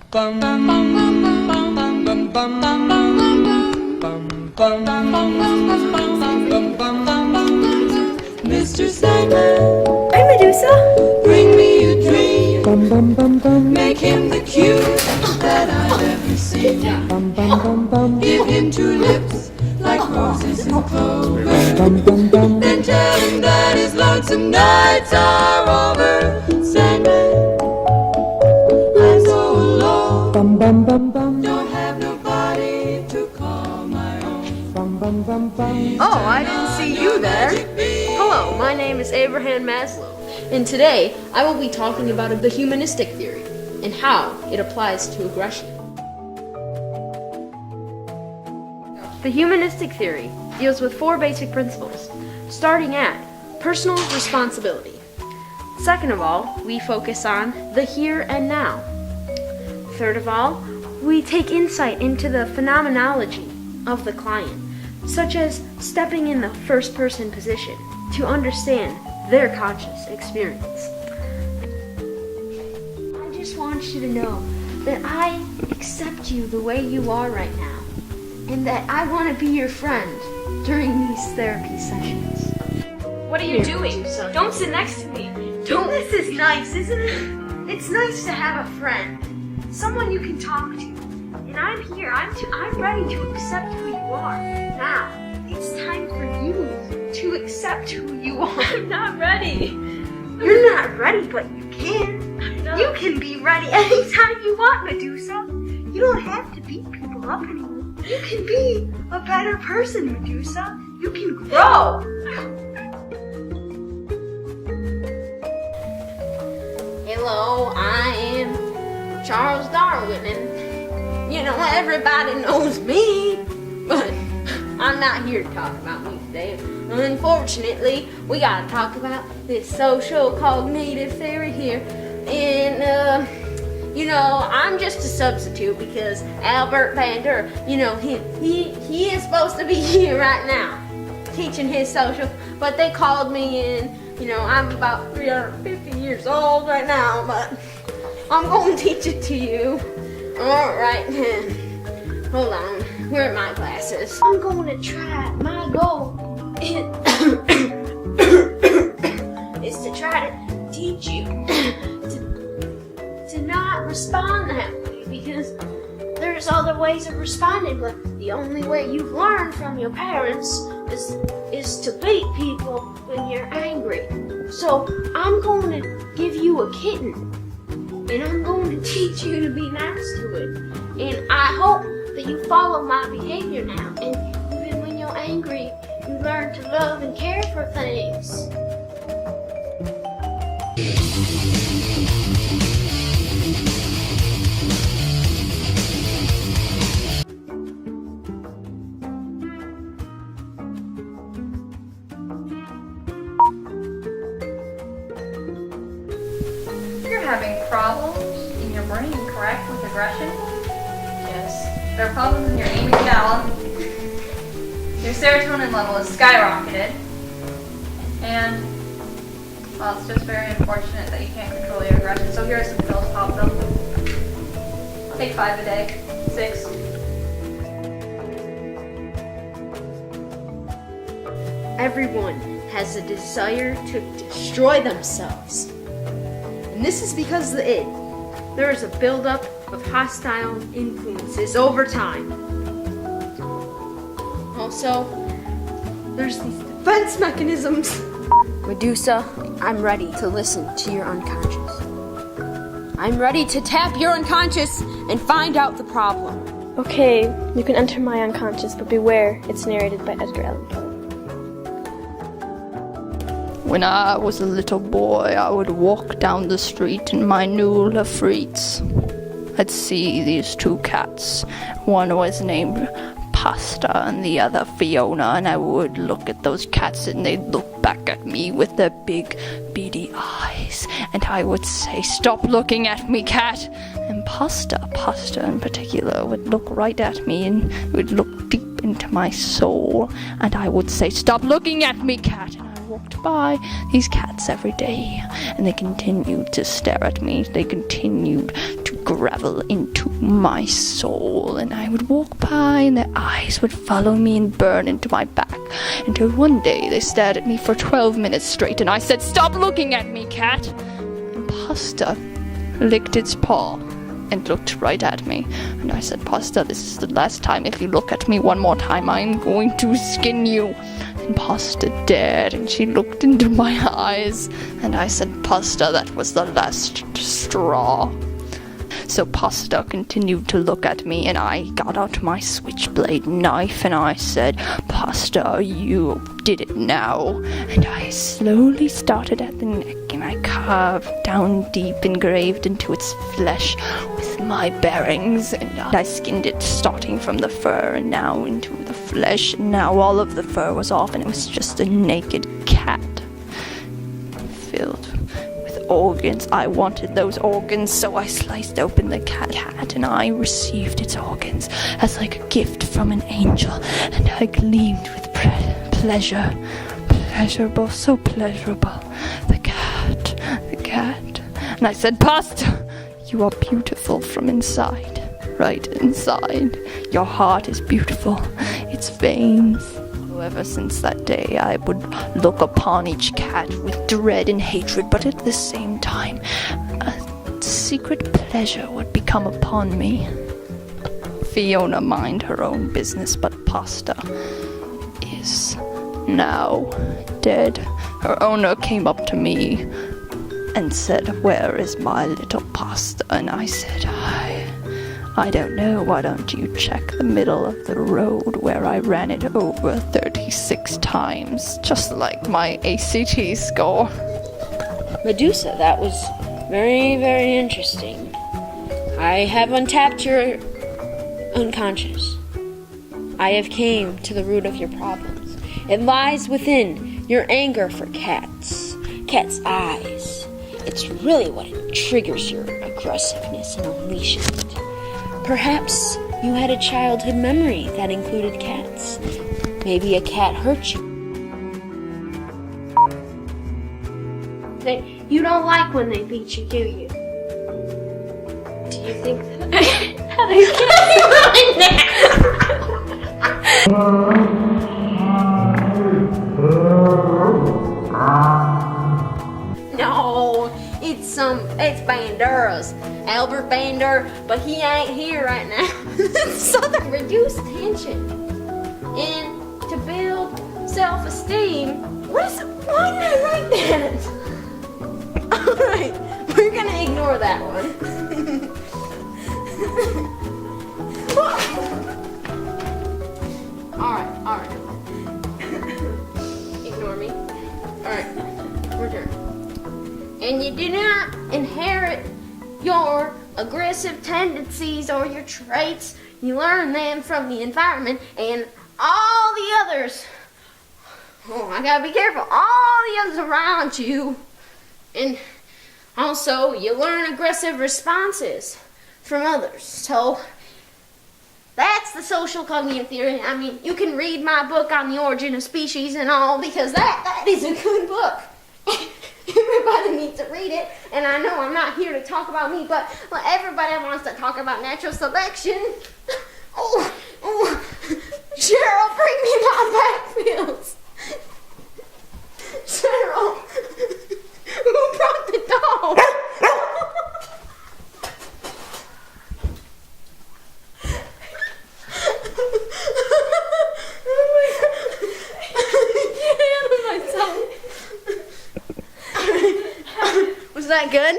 Bum bum bum bum bum bum bum bum bum bum bum bum. Mr. Sandman, Hi, Medusa. bring me a dream. Bum bum bum bum. Make him the cutest that I've ever seen. Bum bum bum bum. Give him two lips like roses and clover. Bum bum bum. Then tell him that his lonesome nights are over. Sandman, I'm so alone. Bum bum bum bum. Don't have nobody to call my own. Bum bum bum bum. Oh, I didn't see you there. Hello, my name is Abraham Maslow, and today I will be talking about the humanistic theory and how it applies to aggression. The humanistic theory deals with four basic principles, starting at personal responsibility. Second of all, we focus on the here and now. Third of all, we take insight into the phenomenology of the client, such as stepping in the first-person position to understand their conscious experience. I just want you to know that I accept you the way you are right now, and that I want to be your friend during these therapy sessions. What are you doing? Don't sit next to me. This is nice, isn't it? It's nice to have a friend, someone you can talk to. And I'm here. I'm ready to accept who you are. Now, it's time for you to accept who you are. I'm not ready. You're not ready, but you can. No. You can be ready anytime you want, Medusa. You don't have to beat people up anymore. You can be a better person, Medusa. You can grow. Hello, I am Charles Darwin, and everybody knows me, but I'm not here to talk about me today. Unfortunately, we gotta talk about this social cognitive theory here, and I'm just a substitute because Albert Bandura, he is supposed to be here right now, teaching his social, but they called me in. I'm about 350 years old right now, but I'm going to teach it to you. All right, hold on. Where are my glasses? I'm going to try. My goal is to try to teach you to not respond that way, because there's other ways of responding, but the only way you've learned from your parents is to beat people when you're angry. So I'm going to give you a kitten, and I'm going to teach you to be nice to it. And I hope that you follow my behavior now, and even when you're angry, you learn to love and care for things. You're having problems in your brain, correct, with aggression? Yes. There are problems in your amygdala. Your serotonin level is skyrocketed. And, well, it's just very unfortunate that you can't control your aggression. So here are some pills, pop them. I'll take 5 a day. 6. Everyone has a desire to destroy themselves. And this is because there is a buildup of hostile influences over time. Also, there's these defense mechanisms. Medusa, I'm ready to listen to your unconscious. I'm ready to tap your unconscious and find out the problem. Okay, you can enter my unconscious, but beware, it's narrated by Edgar Allan Poe. When I was a little boy, I would walk down the street in my new Lafrites. I'd see these two cats. One was named Pasta and the other Fiona, and I would look at those cats and they'd look back at me with their big, beady eyes. And I would say, "Stop looking at me, cat!" And Pasta in particular, would look right at me and would look deep into my soul. And I would say, "Stop looking at me, cat!" Walked by these cats every day, and they continued to stare at me. They continued to gravel into my soul, and I would walk by and their eyes would follow me and burn into my back, until one day they stared at me for 12 minutes straight, and I said, "Stop looking at me, cat!" And Pasta licked its paw and looked right at me, and I said, "Pasta, this is the last time. If you look at me one more time, I'm going to skin you." And Pasta dared, and she looked into my eyes, and I said, "Pasta, that was the last straw." So Pasta continued to look at me, and I got out my switchblade knife, and I said, "Pasta, you did it now." And I slowly started at the neck, and I carved down deep, engraved into its flesh with my bearings, and I skinned it starting from the fur and now into the flesh, and now all of the fur was off, and it was just a naked cat filled with organs. I wanted those organs, so I sliced open the cat, and I received its organs as like a gift from an angel, and I gleamed with pleasure. Pleasurable, so pleasurable. The cat. And I said, "Pasta, you are beautiful from inside. Right inside. Your heart is beautiful. Its veins." Ever since that day, I would look upon each cat with dread and hatred, but at the same time, a secret pleasure would become upon me. Fiona mind her own business, but Pasta is now dead. Her owner came up to me and said, "Where is my little Pasta?" And I said, I don't know. Why don't you check the middle of the road where I ran it over 36 times, just like my ACT score. Medusa, that was very, very interesting. I have untapped your unconscious. I have came to the root of your problems. It lies within your anger for cats. Cats' eyes. It's really what triggers your aggressiveness and unleashes it. Perhaps you had a childhood memory that included cats. Maybe a cat hurt you. You don't like when they beat you, do you? Do you think that? How do you No, it's Banderas. Albert Bander, but he ain't here right now. So the reduced tension and to build self-esteem. Why did I write that? Alright, we're gonna ignore that one. Alright. Ignore me. Alright, we're done. And you do not inherit your aggressive tendencies or your traits. You learn them from the environment and all the others. Oh, I gotta be careful. All the others around you. And also, you learn aggressive responses from others. So, that's the social cognitive theory. I mean, you can read my book on the origin of species and all, because that is a good book. Everybody needs to read it, and I know I'm not here to talk about me, but everybody wants to talk about natural selection. Oh, Cheryl, bring me my backfields. Cheryl, who brought the dog? Get out of my tongue. Was that good?